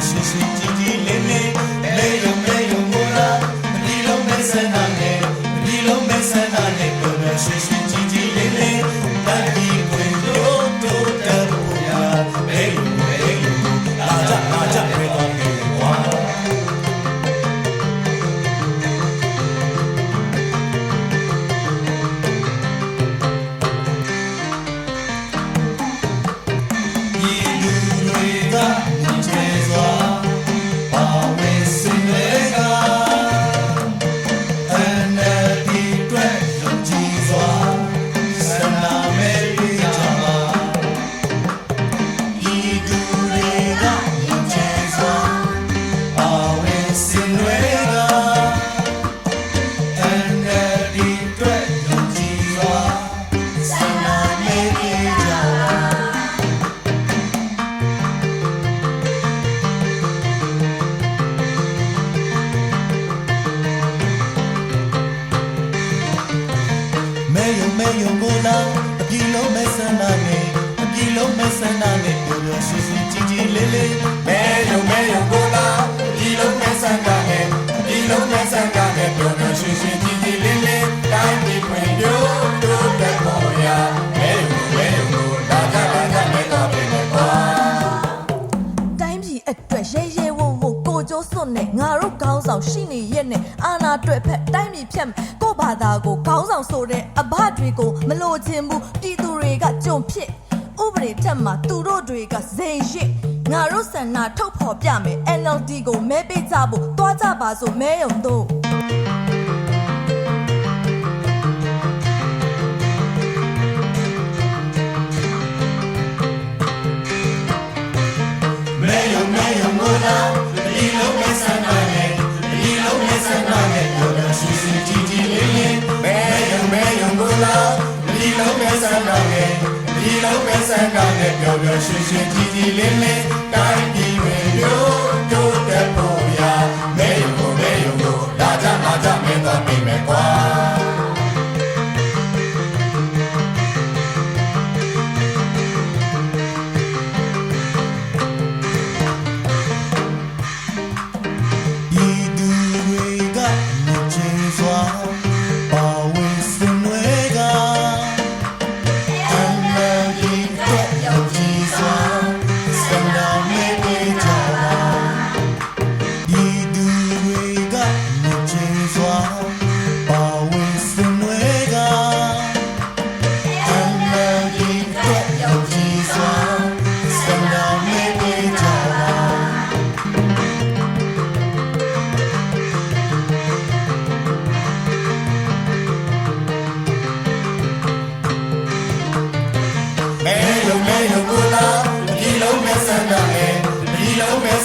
ရှင်းရှင်းကြည်ကြည်လေးလေးမေယုံမေယုံကိုလာဒီလုံးမဲ့ဆန္ဒနဲ့ဒီလုံးမဲ့ဆန္ဒနဲ့ပျော်ပျော်ရှင်းရှင်းကြည်ကြည်လေးလေးတိုင်းပြည်ဝင်လို့တိုးတက်ဖို့ရမေယုံမေယုံလာကြပြေတော့ပြေဝါမေယုံကိုလာအပြီလုံးမဲ့ဆန္ဒနဲ့အပြီလုံးမဲ့ဆန္ဒနဲ့ပျော်ပျော်ရွှင်ရွှင်ကြည်ကြည်လေးလေးမေယုံကိုလာအပြီလုံးမဲ့ဆန္ဒနဲ့အပြီလုံးမဲ့ဆန္ဒနဲ့ပျော်ပျော်ရွှင်ရွှင်ကြည်ကြည်လေးလေးတိုင်းပြည်ဖွံ့ဖြိုးတိုးတက်ဖို့ရမေယုံကိုလာကြမဲ့တော်ပြင်နဲ့ကွာတိုင်းပြည်အတွက်ရဲဝုန်းကိုကျိုးစွတ်နဲ့ငါတို့ခေါင်းဆောင်ရှိနေရဲ့နဲ့အာနာတွေ့ဖက်တိုင်းပြည်ဖြတ်ကိုဘာသာကိုခေါင်းဆောင်ဆိုတဲ့အဘတွေကိုမလို့ချင်ဘူးပြည်သူတွေကကြုံဖြစ်ဥပဒေထက်မှာသူတို့တွေကဇိမ်ရစ်ငါတို့ဆန္ဒထုတ်ဖော်ပြမယ် NLD ကိုမဲပေးကြဖို့တွားကြပါဆိုမဲယုံတို့မေယုံကိုလာဒီလုံးမဲ့ဆန္ဒနဲ့ဒီလုံးမဲ့ဆန္ဒနဲ့ပျော်ပျော်ရွှင်ရွှင်ကြည်ကြည်လေးလေးမေယုံကိုလာဒီလုံးမဲ့ဆန္ဒနဲ့ဒီလုံးမဲ့ဆန္ဒနဲ့ပျော်ပျော်ရွှင်ရွှင်ကြည်ကြည်လေးလေးတိုင်းပြည်ဝင်လို့တိုးတက်ဖို့ရမေယုံကိုလာကြမင်းသွားပြီမဲ့ကွာ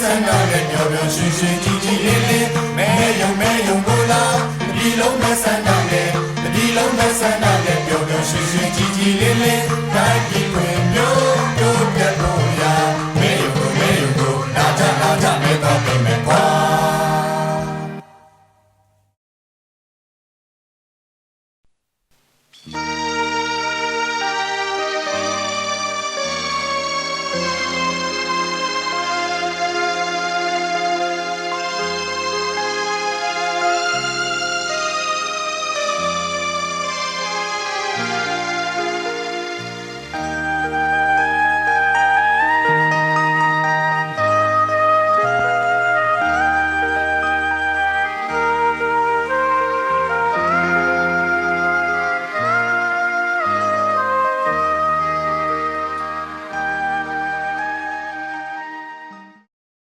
ဆန္ဒနဲ့ပျော်ပျော်ရွှင်ရွှင်ကြည်ကြည်လေးလေးမေယုံကိုလာဒီလုံးမဲ့ဆန္ဒနဲ့ဒီလုံးမဲ့ဆန္ဒနဲ့ပျော်ပျော်ရွှင်ရွှင်ကြည်ကြည်လေးလေးတိုင်း